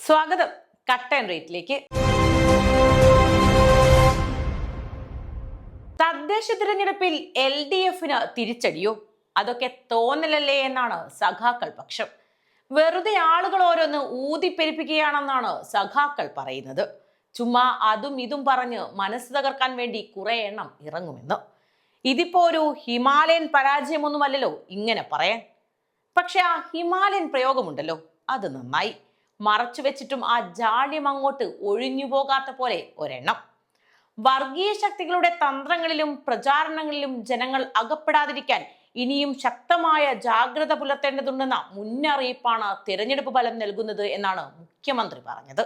സ്വാഗതം cut and റേറ്റിലേക്ക്. തദ്ദേശ തിരഞ്ഞെടുപ്പിൽ LDFന് തിരിച്ചടിയോ? അതൊക്കെ തോന്നലല്ലേ എന്നാണ് സഖാക്കൾ പക്ഷം. വെറുതെ ആളുകൾ ഓരോന്ന് ഊതിപ്പെരിപ്പിക്കുകയാണെന്നാണ് സഖാക്കൾ പറയുന്നത്. ചുമ്മാ അതും ഇതും പറഞ്ഞ് മനസ്സ് തകർക്കാൻ വേണ്ടി കുറെ എണ്ണം ഇറങ്ങുമെന്ന്. ഇതിപ്പോ ഒരു ഹിമാലയൻ പരാജയമൊന്നുമല്ലല്ലോ ഇങ്ങനെ പറയാൻ. പക്ഷെ ആ ഹിമാലയൻ പ്രയോഗമുണ്ടല്ലോ, അത് നന്നായി. മറച്ചു വെച്ചിട്ടും ആ ജാള്യം അങ്ങോട്ട് ഒഴിഞ്ഞു പോകാത്ത പോലെ ഒരെണ്ണം. വർഗീയ ശക്തികളുടെ തന്ത്രങ്ങളിലും പ്രചാരണങ്ങളിലും ജനങ്ങൾ അകപ്പെടാതിരിക്കാൻ ഇനിയും ശക്തമായ ജാഗ്രത പുലർത്തേണ്ടതുണ്ടെന്ന മുന്നറിയിപ്പാണ് തിരഞ്ഞെടുപ്പ് ഫലം നൽകുന്നത് എന്നാണ് മുഖ്യമന്ത്രി പറഞ്ഞത്.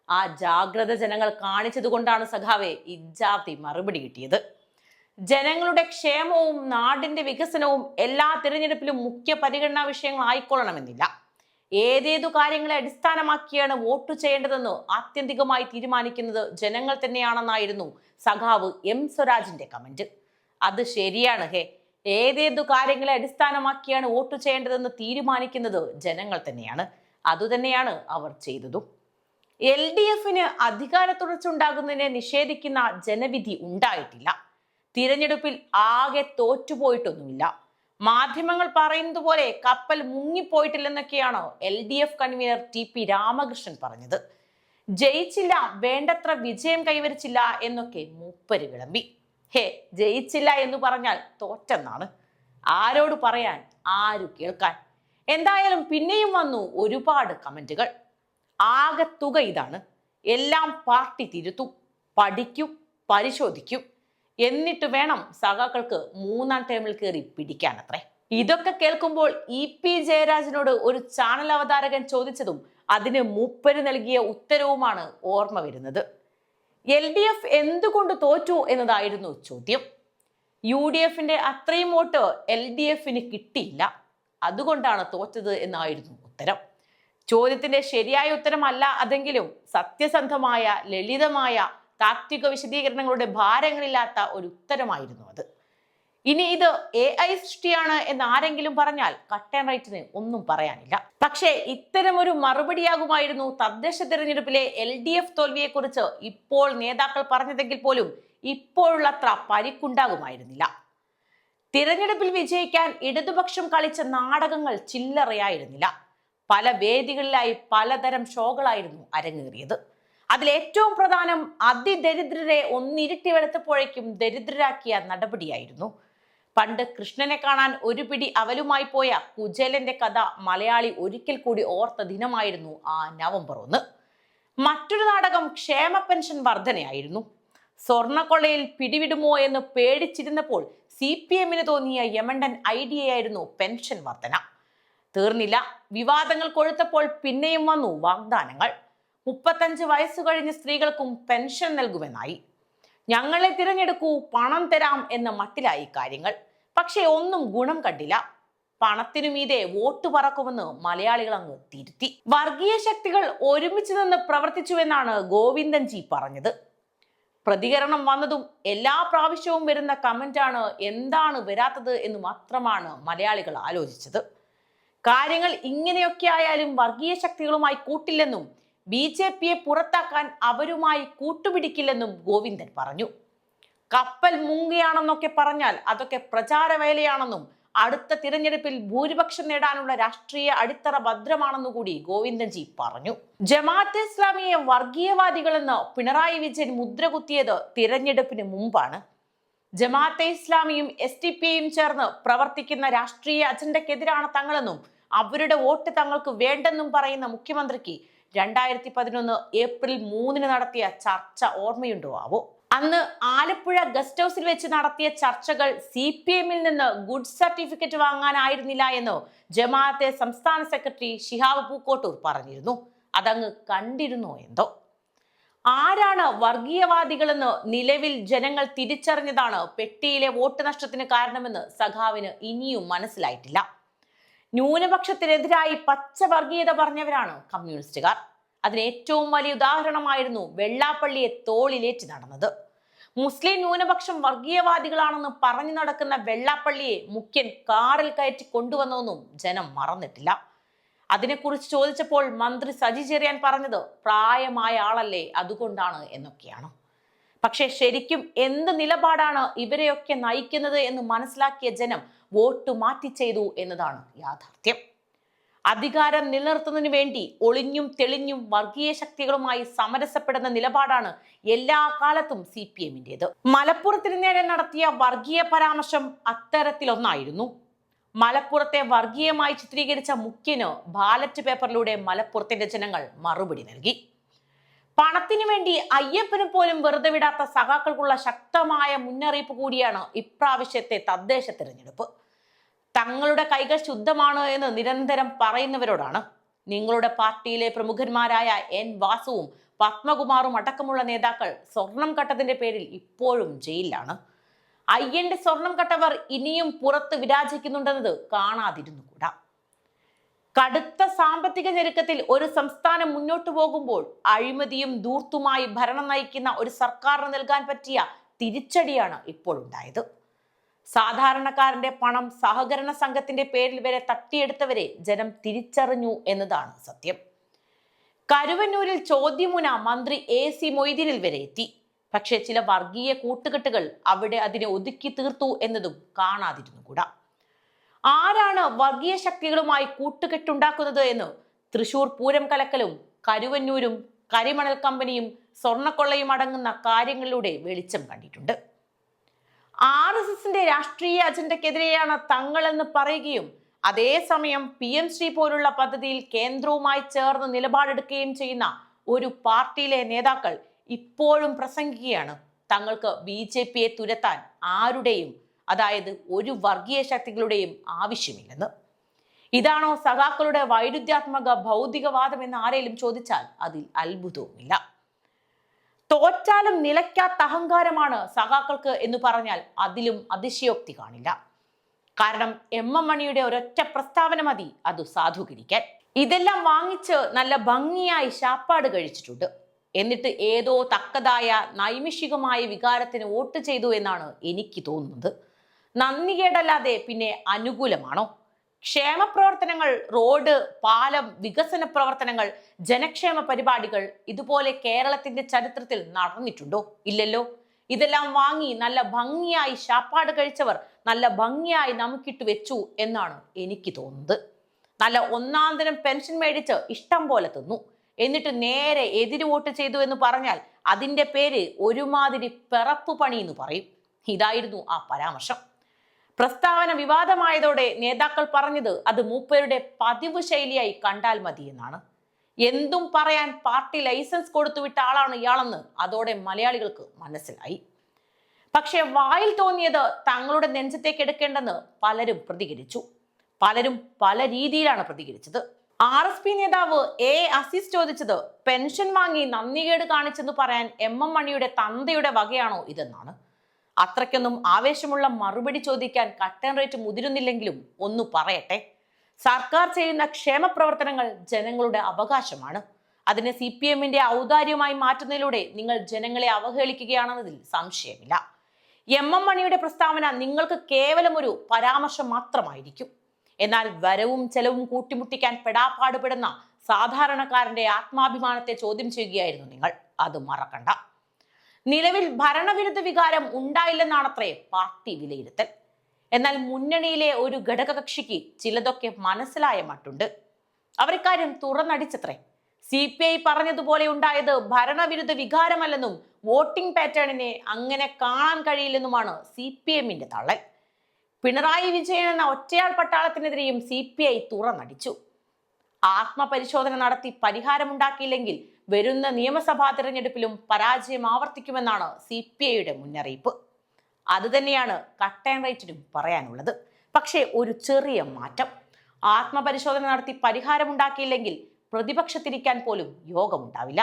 ആ ജാഗ്രത ജനങ്ങൾ കാണിച്ചതുകൊണ്ടാണ് സഖാവെ ഇജ്ജാതി മറുപടി കിട്ടിയത്. ജനങ്ങളുടെ ക്ഷേമവും നാടിന്റെ വികസനവും എല്ലാ തിരഞ്ഞെടുപ്പിലും മുഖ്യ പരിഗണനാ വിഷയങ്ങളായിക്കൊള്ളണമെന്നില്ല. ഏതേതു കാര്യങ്ങളെ അടിസ്ഥാനമാക്കിയാണ് വോട്ട് ചെയ്യേണ്ടതെന്ന് ആത്യന്തികമായി തീരുമാനിക്കുന്നത് ജനങ്ങൾ തന്നെയാണെന്നായിരുന്നു സഖാവ് M സ്വരാജിന്റെ കമന്റ്. അത് ശരിയാണ് ഹേ. ഏതേതു കാര്യങ്ങളെ അടിസ്ഥാനമാക്കിയാണ് വോട്ട് ചെയ്യേണ്ടതെന്ന് തീരുമാനിക്കുന്നത് ജനങ്ങൾ തന്നെയാണ്. അതുതന്നെയാണ് അവർ ചെയ്തതും. LDFന് അധികാര തുടർച്ചുണ്ടാകുന്നതിനെ നിഷേധിക്കുന്ന ജനവിധി ഉണ്ടായിട്ടില്ല. തിരഞ്ഞെടുപ്പിൽ ആകെ തോറ്റുപോയിട്ടൊന്നുമില്ല. മാധ്യമങ്ങൾ പറയുന്നത് പോലെ കപ്പൽ മുങ്ങിപ്പോയിട്ടില്ലെന്നൊക്കെയാണ് LDF കൺവീനർ TP രാമകൃഷ്ണൻ പറഞ്ഞത്. ജയിച്ചില്ല, വേണ്ടത്ര വിജയം കൈവരിച്ചില്ല എന്നൊക്കെ മൂപ്പര് വിളമ്പി. ഹേ, ജയിച്ചില്ല എന്ന് പറഞ്ഞാൽ തോറ്റെന്നാണ്. ആരോട് പറയാൻ, ആരു കേൾക്കാൻ? എന്തായാലും പിന്നെയും വന്നു ഒരുപാട് കമന്റുകൾ. ആകെ തുക ഇതാണ്: എല്ലാം പാർട്ടി തിരുത്തും, പഠിക്കും, പരിശോധിക്കും, എന്നിട്ട് വേണം സഖാക്കൾക്ക് മൂന്നാം ടേമിൽ കയറി പിടിക്കാനത്രേ. ഇതൊക്കെ കേൾക്കുമ്പോൾ EP ജയരാജനോട് ഒരു ചാനൽ അവതാരകൻ ചോദിച്ചതും അതിന് മൂപ്പര് നൽകിയ ഉത്തരവുമാണ് ഓർമ്മ വരുന്നത്. LDF എന്തുകൊണ്ട് തോറ്റു എന്നതായിരുന്നു ചോദ്യം. UDFന്റെ അത്രയും വോട്ട് LDFന് കിട്ടിയില്ല, അതുകൊണ്ടാണ് തോറ്റത് എന്നായിരുന്നു ഉത്തരം. ചോദ്യത്തിന്റെ ശരിയായ ഉത്തരമല്ല അതെങ്കിലും സത്യസന്ധമായ, ലളിതമായ, താത്വിക വിശദീകരണങ്ങളുടെ ഭാരങ്ങളില്ലാത്ത ഒരു ഉത്തരമായിരുന്നു അത്. ഇനി ഇത് AI സൃഷ്ടിയാണ് എന്ന് ആരെങ്കിലും പറഞ്ഞാൽ കട്ട് ആൻഡ് റൈറ്റിന് ഒന്നും പറയാനില്ല. പക്ഷേ ഇത്തരം ഒരു മറുപടിയാകുമായിരുന്നു തദ്ദേശ തിരഞ്ഞെടുപ്പിലെ LDF തോൽവിയെക്കുറിച്ച് ഇപ്പോൾ നേതാക്കൾ പറഞ്ഞതെങ്കിൽ പോലും ഇപ്പോഴുള്ളത്ര പരിക്കുണ്ടാകുമായിരുന്നില്ല. തിരഞ്ഞെടുപ്പിൽ വിജയിക്കാൻ ഇടതുപക്ഷം കളിച്ച നാടകങ്ങൾ ചില്ലറയായിരുന്നില്ല. പല വേദികളിലായി പലതരം ഷോകളായിരുന്നു അരങ്ങേറിയത്. അതിലേറ്റവും പ്രധാനം അതിദരിദ്രരെ ഒന്നിരുട്ടി വെളുത്തപ്പോഴേക്കും ദരിദ്രരാക്കിയ നടപടിയായിരുന്നു. പണ്ട് കൃഷ്ണനെ കാണാൻ ഒരു പിടി അവലുമായി പോയ കുചേലന്റെ കഥ മലയാളി ഒരിക്കൽ കൂടി ഓർത്ത ദിനമായിരുന്നു ആ നവംബർ 1. മറ്റൊരു നാടകം ക്ഷേമ പെൻഷൻ വർധനയായിരുന്നു. സ്വർണക്കൊള്ളയിൽ പിടിവിടുമോ എന്ന് പേടിച്ചിരുന്നപ്പോൾ CPMന് തോന്നിയ യമണ്ടൻ ഐഡിയയായിരുന്നു പെൻഷൻ വർധന. തീർന്നില്ല, വിവാദങ്ങൾ കൊഴുത്തപ്പോൾ പിന്നെയും വന്നു വാഗ്ദാനങ്ങൾ. 35 വയസ്സ് കഴിഞ്ഞ സ്ത്രീകൾക്കും പെൻഷൻ നൽകുമെന്നായി. ഞങ്ങളെ തിരഞ്ഞെടുക്കൂ, പണം തരാം എന്ന മട്ടിലായി കാര്യങ്ങൾ. പക്ഷെ ഒന്നും ഗുണം കണ്ടില്ല. പണത്തിനു മീതെ വോട്ട് പറക്കുമെന്ന് മലയാളികൾ അങ്ങ് തിരുത്തി. വർഗീയ ശക്തികൾ ഒരുമിച്ച് നിന്ന് പ്രവർത്തിച്ചുവെന്നാണ് ഗോവിന്ദൻജി പറഞ്ഞത്. പ്രതികരണം വന്നതും എല്ലാ പ്രാവശ്യവും വരുന്ന കമന്റാണ് എന്താണ് വരാത്തത് എന്ന് മാത്രമാണ് മലയാളികൾ ആലോചിച്ചത്. കാര്യങ്ങൾ ഇങ്ങനെയൊക്കെ ആയാലും വർഗീയ ശക്തികളുമായി കൂട്ടില്ലെന്നും BJPയെ പുറത്താക്കാൻ അവരുമായി കൂട്ടുപിടിക്കില്ലെന്നും ഗോവിന്ദൻ പറഞ്ഞു. കപ്പൽ മുങ്ങുകയാണെന്നൊക്കെ പറഞ്ഞാൽ അതൊക്കെ പ്രചാരവേലയാണെന്നും അടുത്ത തിരഞ്ഞെടുപ്പിൽ ഭൂരിപക്ഷം നേടാനുള്ള രാഷ്ട്രീയ അടിത്തറ ഭദ്രമാണെന്നുകൂടി ഗോവിന്ദൻജി പറഞ്ഞു. ജമാഅത്തെ ഇസ്ലാമിയെ വർഗീയവാദികളെന്ന് പിണറായി വിജയൻ മുദ്രകുത്തിയത് തിരഞ്ഞെടുപ്പിന് മുമ്പാണ്. ജമാഅത്തെ ഇസ്ലാമിയും SDPയും ചേർന്ന് പ്രവർത്തിക്കുന്ന രാഷ്ട്രീയ അജണ്ടക്കെതിരാണ് തങ്ങളെന്നും അവരുടെ വോട്ട് തങ്ങൾക്ക് വേണ്ടെന്നും പറയുന്ന മുഖ്യമന്ത്രിക്ക് 2011 ഏപ്രിൽ 3 നടത്തിയ ചർച്ച ഓർമ്മയുണ്ടോ ആവോ? അന്ന് ആലപ്പുഴ ഗസ്റ്റ് ഹൗസിൽ വെച്ച് നടത്തിയ ചർച്ചകൾ CPMൽ നിന്ന് ഗുഡ് സർട്ടിഫിക്കറ്റ് വാങ്ങാനായിരുന്നില്ല എന്ന് ജമാഅത്തെ സംസ്ഥാന സെക്രട്ടറി ശിഹാബ് പൂക്കോട്ടൂർ പറഞ്ഞിരുന്നു. അതങ്ങ് കണ്ടിരുന്നോ എന്തോ? ആരാണ് വർഗീയവാദികളെന്ന് നിലവിൽ ജനങ്ങൾ തിരിച്ചറിഞ്ഞതാണ് പെട്ടിയിലെ വോട്ട് നഷ്ടത്തിന് കാരണമെന്ന് സഖാവിന് ഇനിയും മനസ്സിലായിട്ടില്ല. ന്യൂനപക്ഷത്തിനെതിരായി പച്ച വർഗീയത പറഞ്ഞവരാണ് കമ്മ്യൂണിസ്റ്റുകാർ. അതിന് ഏറ്റവും വലിയ ഉദാഹരണമായിരുന്നു വെള്ളാപ്പള്ളിയെ തോളിലേറ്റി നടന്നത്. മുസ്ലിം ന്യൂനപക്ഷം വർഗീയവാദികളാണെന്ന് പറഞ്ഞു നടക്കുന്ന വെള്ളാപ്പള്ളിയെ മുഖ്യൻ കാറിൽ കയറ്റി കൊണ്ടുവന്നതൊന്നും ജനം മറന്നിട്ടില്ല. അതിനെക്കുറിച്ച് ചോദിച്ചപ്പോൾ മന്ത്രി സജി ചെറിയാൻ പറഞ്ഞത് പ്രായമായ ആളല്ലേ അതുകൊണ്ടാണ് എന്നൊക്കെയാണ്. പക്ഷെ ശരിക്കും എന്ത് നിലപാടാണ് ഇവരെയൊക്കെ നയിക്കുന്നത് എന്ന് മനസ്സിലാക്കിയ ജനം വോട്ട് മാറ്റി ചെയ്തു എന്നതാണ് യാഥാർത്ഥ്യം. അധികാരം നിലനിർത്തുന്നതിന് വേണ്ടി ഒളിഞ്ഞും തെളിഞ്ഞും വർഗീയ ശക്തികളുമായി സമരസപ്പെടുന്ന നിലപാടാണ് എല്ലാ കാലത്തും CPM-ന്റേത്. മലപ്പുറത്തിന് നേരെ നടത്തിയ വർഗീയ പരാമർശം അത്തരത്തിലൊന്നായിരുന്നു. മലപ്പുറത്തെ വർഗീയമായി ചിത്രീകരിച്ച മുഖ്യന് ബാലറ്റ് പേപ്പറിലൂടെ മലപ്പുറത്തിന്റെ ജനങ്ങൾ മറുപടി നൽകി. പണത്തിനു വേണ്ടി അയ്യപ്പന് പോലും വെറുതെ വിടാത്ത സഖാക്കൾക്കുള്ള ശക്തമായ മുന്നറിയിപ്പ് കൂടിയാണ് ഇപ്രാവശ്യത്തെ തദ്ദേശ തിരഞ്ഞെടുപ്പ്. തങ്ങളുടെ കൈകൾ ശുദ്ധമാണ് എന്ന് നിരന്തരം പറയുന്നവരോടാണ്. നിങ്ങളുടെ പാർട്ടിയിലെ പ്രമുഖന്മാരായ N വാസുവും പത്മകുമാറും അടക്കമുള്ള നേതാക്കൾ സ്വർണം കട്ടതിന്റെ പേരിൽ ഇപ്പോഴും ജയിലിലാണ്. അയ്യന്റെ സ്വർണം കട്ടവർ ഇനിയും പുറത്ത് വിരാജിക്കുന്നുണ്ടെന്നത് കാണാതിരുന്നുകൂടാ. കടുത്ത സാമ്പത്തിക ഞെരുക്കത്തിൽ ഒരു സംസ്ഥാനം മുന്നോട്ടു പോകുമ്പോൾ അഴിമതിയും ധൂർത്തുമായി ഭരണം നയിക്കുന്ന ഒരു സർക്കാരിന് നൽകാൻ പറ്റിയ തിരിച്ചടിയാണ് ഇപ്പോൾ ഉണ്ടായത്. സാധാരണക്കാരന്റെ പണം സഹകരണ സംഘത്തിന്റെ പേരിൽ വരെ തട്ടിയെടുത്തവരെ ജനം തിരിച്ചറിഞ്ഞു എന്നതാണ് സത്യം. കരുവന്നൂരിൽ ചോദ്യമുന മന്ത്രി AC മൊയ്തീനിൽ വരെ എത്തി. പക്ഷെ ചില വർഗീയ കൂട്ടുകെട്ടുകൾ അവിടെ അതിനെ ഒതുക്കി തീർത്തു എന്നതും കാണാതിരുന്നുകൂടാ. ആരാണ് വർഗീയ ശക്തികളുമായി കൂട്ടുകെട്ടുണ്ടാക്കുന്നത് എന്ന് തൃശൂർ പൂരം കലക്കലും കരുവന്നൂരും കരിമണൽ കമ്പനിയും സ്വർണ്ണക്കൊള്ളയും അടങ്ങുന്ന കാര്യങ്ങളിലൂടെ വെളിച്ചം കണ്ടിട്ടുണ്ട്. RSSന്റെ രാഷ്ട്രീയ അജണ്ടക്കെതിരെയാണ് തങ്ങളെന്ന് പറയുകയും അതേസമയം PM-ശ്രീ പോലുള്ള പദ്ധതിയിൽ കേന്ദ്രവുമായി ചേർന്ന് നിലപാടെടുക്കുകയും ചെയ്യുന്ന ഒരു പാർട്ടിയിലെ നേതാക്കൾ ഇപ്പോഴും പ്രസംഗിക്കുകയാണ് തങ്ങൾക്ക് BJP-യെ തുരത്താൻ ആരുടെയും, അതായത് ഒരു വർഗീയ ശക്തികളുടെയും ആവശ്യമില്ലെന്ന്. ഇതാണോ സഖാക്കളുടെ വൈരുദ്ധ്യാത്മക ഭൗതികവാദം എന്ന് ആരെങ്കിലും ചോദിച്ചാൽ അതിൽ അത്ഭുതവുമില്ല. തോറ്റാലും നിലയ്ക്കാത്ത അഹങ്കാരമാണ് സഖാക്കൾക്ക് എന്ന് പറഞ്ഞാൽ അതിലും അതിശയോക്തി കാണില്ല. കാരണം MM മണിയുടെ ഒരൊറ്റ പ്രസ്താവന മതി അത് സാധൂകരിക്കാൻ. ഇതെല്ലാം വാങ്ങിച്ച് നല്ല ഭംഗിയായി ശാപ്പാട് കഴിച്ചിട്ടുണ്ട്. എന്നിട്ട് ഏതോ തക്കതായ നൈമിഷികമായ വികാരത്തിന് വോട്ട് ചെയ്തു എന്നാണ് എനിക്ക് തോന്നുന്നത്. നന്ദികേടല്ലാതെ പിന്നെ അനുകൂലമാണോ? ക്ഷേമ പ്രവർത്തനങ്ങൾ, റോഡ്, പാലം, വികസന പ്രവർത്തനങ്ങൾ, ജനക്ഷേമ പരിപാടികൾ ഇതുപോലെ കേരളത്തിന്റെ ചരിത്രത്തിൽ നടന്നിട്ടുണ്ടോ? ഇല്ലല്ലോ. ഇതെല്ലാം വാങ്ങി നല്ല ഭംഗിയായി ശാപ്പാട് കഴിച്ചവർ നല്ല ഭംഗിയായി നമുക്കിട്ട് വെച്ചു എന്നാണ് എനിക്ക് തോന്നുന്നത്. നല്ല ഒന്നാന്തരം പെൻഷൻ മേടിച്ച് ഇഷ്ടം പോലെ തിന്നു. എന്നിട്ട് നേരെ എതിര് വോട്ട് ചെയ്തു എന്ന് പറഞ്ഞാൽ അതിന്റെ പേര് ഒരുമാതിരി പിറപ്പ് പണി എന്ന് പറയും. ഇതായിരുന്നു ആ പരാമർശം. പ്രസ്താവന വിവാദമായതോടെ നേതാക്കൾ പറഞ്ഞത് അത് മൂപ്പരുടെ പതിവ് ശൈലിയായി കണ്ടാൽ മതി എന്നാണ്. എന്തും പറയാൻ പാർട്ടി ലൈസൻസ് കൊടുത്തുവിട്ട ആളാണ് ഇയാളെന്ന് അതോടെ മലയാളികൾക്ക് മനസ്സിലായി. പക്ഷെ വായിൽ തോന്നിയത് തങ്ങളുടെ നെഞ്ചത്തേക്ക് എടുക്കേണ്ടെന്ന് പലരും പ്രതികരിച്ചു. പലരും പല രീതിയിലാണ് പ്രതികരിച്ചത്. RSP നേതാവ് A അസീസ് ചോദിച്ചത് പെൻഷൻ വാങ്ങി നന്ദികേട് കാണിച്ചെന്ന് പറയാൻ MM മണിയുടെ തന്തയുടെ വകയാണോ ഇതെന്നാണ്. അത്രയ്ക്കൊന്നും ആവേശമുള്ള മറുപടി ചോദിക്കാൻ കട്ടൻ റേറ്റ് മുതിരുന്നില്ലെങ്കിലും ഒന്ന് പറയട്ടെ. സർക്കാർ ചെയ്യുന്ന ക്ഷേമ പ്രവർത്തനങ്ങൾ ജനങ്ങളുടെ അവകാശമാണ്. അതിനെ CPM-ന്റെ ഔദാര്യമായി മാറ്റുന്നതിലൂടെ നിങ്ങൾ ജനങ്ങളെ അവഹേളിക്കുകയാണെന്നതിൽ സംശയമില്ല. MM മണിയുടെ പ്രസ്താവന നിങ്ങൾക്ക് കേവലം ഒരു പരാമർശം മാത്രമായിരിക്കും. എന്നാൽ വരവും ചെലവും കൂട്ടിമുട്ടിക്കാൻ പെടാപ്പാടുപെടുന്ന സാധാരണക്കാരന്റെ ആത്മാഭിമാനത്തെ ചോദ്യം ചെയ്യുകയായിരുന്നു നിങ്ങൾ. അത് മറക്കണ്ട. നിലവിൽ ഭരണവിരുദ്ധ വികാരം ഉണ്ടായില്ലെന്നാണത്രേ പാർട്ടി വിലയിരുത്തൽ. എന്നാൽ മുന്നണിയിലെ ഒരു ഘടകകക്ഷിക്ക് ചിലതൊക്കെ മനസ്സിലായ മട്ടുണ്ട്. അവർ ഇക്കാര്യം തുറന്നടിച്ചത്രേ. CPI പറഞ്ഞതുപോലെ ഉണ്ടായത് ഭരണവിരുദ്ധ വികാരമല്ലെന്നും വോട്ടിംഗ് പാറ്റേണിനെ അങ്ങനെ കാണാൻ കഴിയില്ലെന്നുമാണ് CPM-ന്റെ തള്ളൽ. പിണറായി വിജയൻ എന്ന ഒറ്റയാൾ പട്ടാളത്തിനെതിരെയും CPI തുറന്നടിച്ചു. ആത്മപരിശോധന നടത്തി പരിഹാരമുണ്ടാക്കിയില്ലെങ്കിൽ വരുന്ന നിയമസഭാ തിരഞ്ഞെടുപ്പിലും പരാജയം ആവർത്തിക്കുമെന്നാണ് CPI-യുടെ മുന്നറിയിപ്പ്. അതുതന്നെയാണ് കട്ടൻ റൈറ്റിനും പറയാനുള്ളത്. പക്ഷേ ഒരു ചെറിയ മാറ്റം. ആത്മപരിശോധന നടത്തി പരിഹാരമുണ്ടാക്കിയില്ലെങ്കിൽ പ്രതിപക്ഷത്തിരിക്കാൻ പോലും യോഗമുണ്ടാവില്ല.